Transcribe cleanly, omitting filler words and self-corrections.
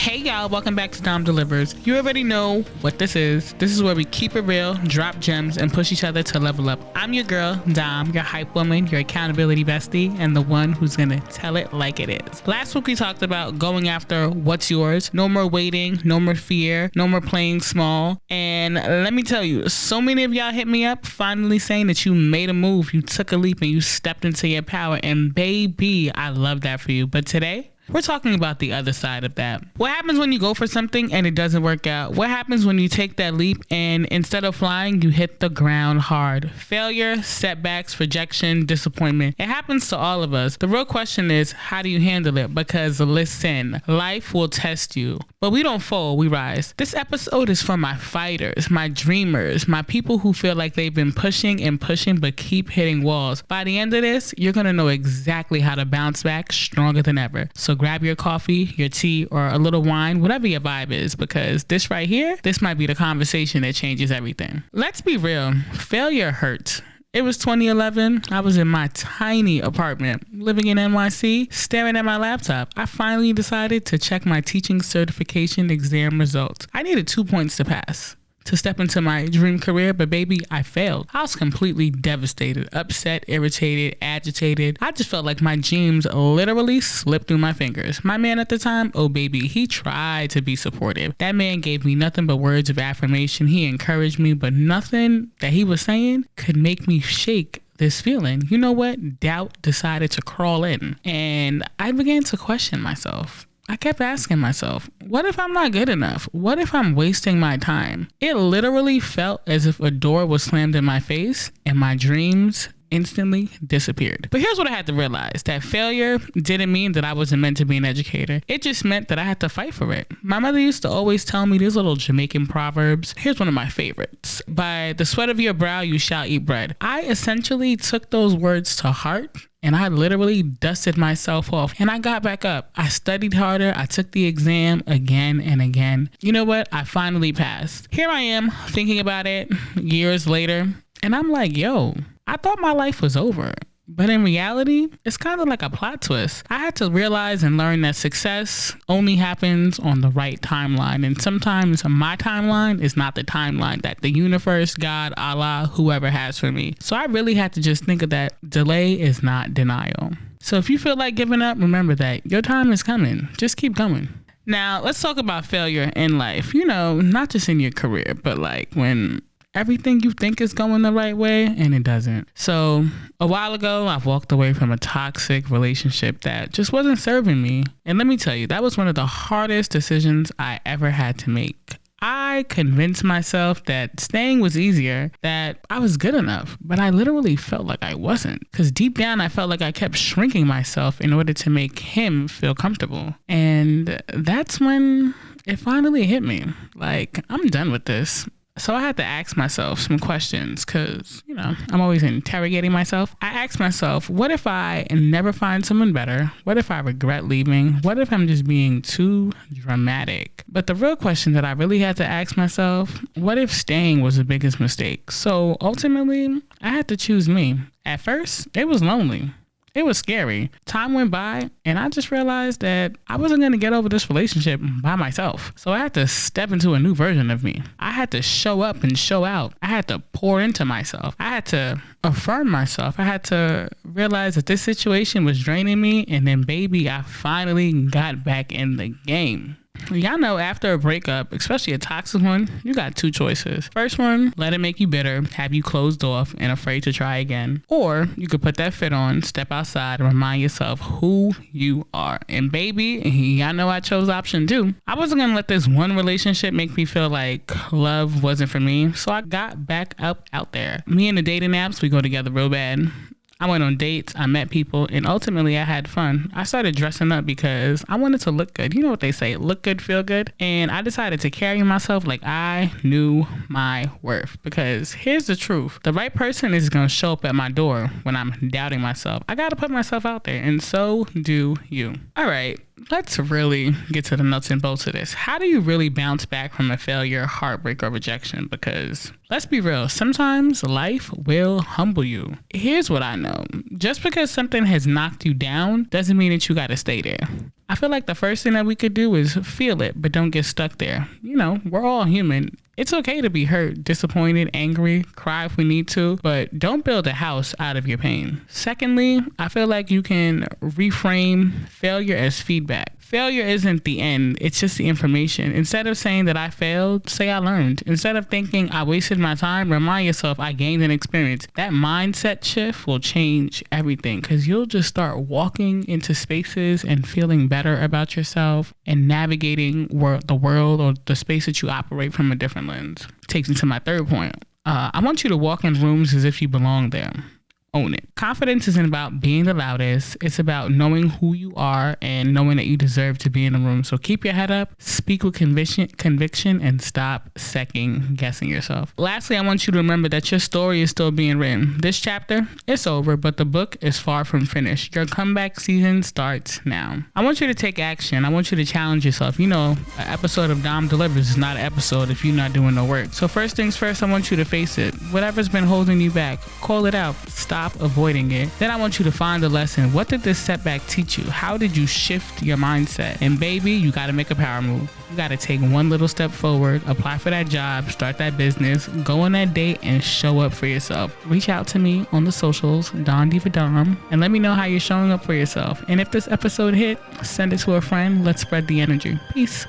Hey y'all, welcome back to Dom Delivers. You already know what this is. This is where we keep it real, drop gems, and push each other to level up. I'm your girl, Dom, your hype woman, your accountability bestie, and the one who's gonna tell it like it is. Last week we talked about going after what's yours. No more waiting, no more fear, no more playing small. And let me tell you, so many of y'all hit me up finally saying that you made a move, you took a leap, and you stepped into your power. And baby, I love that for you. But today, we're talking about the other side of that. What happens when you go for something and it doesn't work out? What happens when you take that leap and instead of flying, you hit the ground hard? Failure, setbacks, rejection, disappointment. It happens to all of us. The real question is, how do you handle it? Because listen, life will test you, but we don't fall, we rise. This episode is for my fighters, my dreamers, my people who feel like they've been pushing and pushing but keep hitting walls. By the end of this, you're gonna know exactly how to bounce back stronger than ever. So grab your coffee, your tea, or a little wine, whatever your vibe is, because this right here, this might be the conversation that changes everything. Let's be real, failure hurts. It was 2011. I was in my tiny apartment, living in NYC, staring at my laptop. I finally decided to check my teaching certification exam results. I needed 2 points to pass to step into my dream career, but baby, I failed. I was completely devastated, upset, irritated, agitated. I just felt like my dreams literally slipped through my fingers. My man at the time, oh baby, he tried to be supportive. That man gave me nothing but words of affirmation. He encouraged me, but nothing that he was saying could make me shake this feeling. You know what? Doubt decided to crawl in, and I began to question myself. I kept asking myself, what if I'm not good enough? What if I'm wasting my time? It literally felt as if a door was slammed in my face and my dreams instantly disappeared. But here's what I had to realize, that failure didn't mean that I wasn't meant to be an educator. It just meant that I had to fight for it. My mother used to always tell me these little Jamaican proverbs. Here's one of my favorites. By the sweat of your brow, you shall eat bread. I essentially took those words to heart, and I literally dusted myself off and I got back up. I studied harder. I took the exam again and again. You know what? I finally passed. Here I am thinking about it years later, and I'm like, yo, I thought my life was over. But in reality, it's kind of like a plot twist. I had to realize and learn that success only happens on the right timeline. And sometimes my timeline is not the timeline that the universe, God, Allah, whoever has for me. So I really had to just think of that delay is not denial. So if you feel like giving up, remember that your time is coming. Just keep going. Now, let's talk about failure in life. You know, not just in your career, but like when everything you think is going the right way and it doesn't. So a while ago, I walked away from a toxic relationship that just wasn't serving me. And let me tell you, that was one of the hardest decisions I ever had to make. I convinced myself that staying was easier, that I was good enough, but I literally felt like I wasn't. Because deep down, I felt like I kept shrinking myself in order to make him feel comfortable. And that's when it finally hit me. Like, I'm done with this. So I had to ask myself some questions because, you know, I'm always interrogating myself. I asked myself, what if I never find someone better? What if I regret leaving? What if I'm just being too dramatic? But the real question that I really had to ask myself, what if staying was the biggest mistake? So ultimately, I had to choose me. At first, it was lonely. It was scary. Time went by and I just realized that I wasn't going to get over this relationship by myself. So I had to step into a new version of me. I had to show up and show out. I had to pour into myself. I had to affirm myself. I had to realize that this situation was draining me. And then baby, I finally got back in the game. Y'all know after a breakup, especially a toxic one, you got two choices. First one, let it make you bitter, have you closed off and afraid to try again. Or you could put that fit on, step outside and remind yourself who you are. And baby, y'all know I chose option 2. I wasn't going to let this one relationship make me feel like love wasn't for me. So I got back up out there. Me and the dating apps, we go together real bad. I went on dates, I met people, and ultimately I had fun. I started dressing up because I wanted to look good. You know what they say, look good, feel good. And I decided to carry myself like I knew my worth. Because here's the truth. The right person is going to show up at my door when I'm doubting myself. I got to put myself out there, and so do you. All right. Let's really get to the nuts and bolts of this. How do you really bounce back from a failure, heartbreak, or rejection? Because let's be real, sometimes life will humble you. Here's what I know. Just because something has knocked you down doesn't mean that you got to stay there. I feel like the first thing that we could do is feel it, but don't get stuck there. You know, we're all human. It's okay to be hurt, disappointed, angry, cry if we need to, but don't build a house out of your pain. Secondly, I feel like you can reframe failure as feedback. Failure isn't the end, it's just the information. Instead of saying that I failed, say I learned. Instead of thinking I wasted my time, remind yourself I gained an experience. That mindset shift will change everything because you'll just start walking into spaces and feeling better about yourself and navigating the world or the space that you operate from a different lens. Takes me to my third point. I want you to walk in rooms as if you belong there. Own it. Confidence isn't about being the loudest. It's about knowing who you are and knowing that you deserve to be in a room. So keep your head up, speak with conviction, and stop second guessing yourself. Lastly, I want you to remember that your story is still being written. This chapter, it's over, but the book is far from finished. Your comeback season starts now. I want you to take action. I want you to challenge yourself. You know, an episode of Dom Delivers is not an episode if you're not doing no work. So first things first, I want you to face it. Whatever's been holding you back, call it out. Stop avoiding it. Then I want you to find the lesson. What did this setback teach you? How did you shift your mindset? And baby, you got to make a power move. You got to take one little step forward, apply for that job, start that business, go on that date, and show up for yourself. Reach out to me on the socials, Don Diva Dom, and let me know how you're showing up for yourself. And if this episode hit, send it to a friend. Let's spread the energy. Peace.